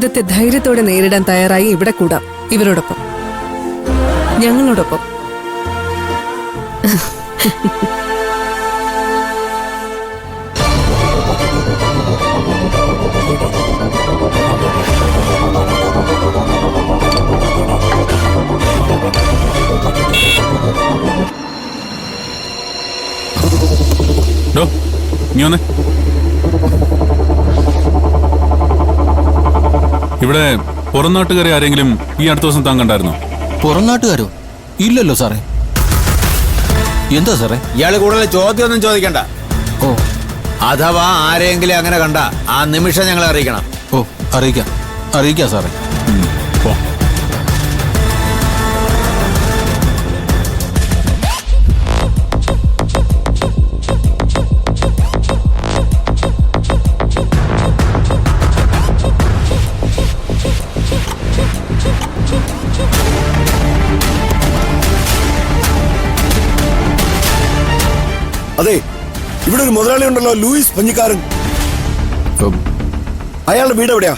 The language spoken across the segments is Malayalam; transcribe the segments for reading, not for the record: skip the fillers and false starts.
ഇന്നത്തെ ധൈര്യത്തോടെ നേരിടാൻ തയ്യാറായി ഇവിടെ കൂടാം, ഇവരോടൊപ്പം, ഞങ്ങളോടൊപ്പം. ഇവിടെ പുറം നാട്ടുകാരെ ആരെങ്കിലും ഈ അടുത്ത ദിവസം താൻ കണ്ടായിരുന്നോ? പുറം നാട്ടുകാരോ? ഇല്ലല്ലോ സാറേ. എന്താ സാറേ? ഇയാള് കൂടുതൽ ചോദ്യമൊന്നും ചോദിക്കണ്ട. ഓ, അഥവാ ആരെങ്കിലും അങ്ങനെ കണ്ട ആ നിമിഷം ഞങ്ങളെ അറിയിക്കണം. ഓ, അറിയിക്കാം സാറേ. പോ. അതെ, ഇവിടെ ഒരു മുതലാളി ഉണ്ടല്ലോ, ലൂയിസ് പഞ്ഞിക്കാരൻ. അയാളുടെ വീട് എവിടെയാ?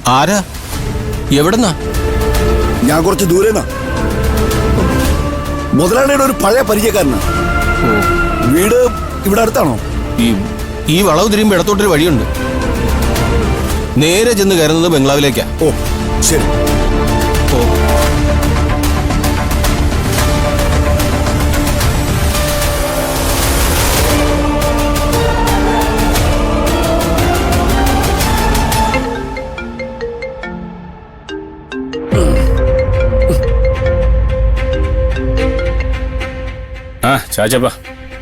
ആരാ? എവിടെന്നാ? ഞാൻ കുറച്ച് ദൂരെന്നാ. മുതലാളിയുടെ ഒരു പഴയ പരിചയക്കാരനാ. വീട് ഇവിടെ അടുത്താണോ? ഈ വളവ് തിരിയുമ്പോ ഇടത്തോട്ടൊരു വഴിയുണ്ട്. നേരെ ചെന്ന് കയറുന്നത് ബംഗ്ലാവിലേക്കാ. ഓ, ശരി. ഓ, ചാച്ചപ്പ,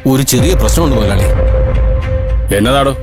ഒരു ചെറിയ പ്രശ്നമുണ്ട് മുതലാളി. എന്നതാടോ?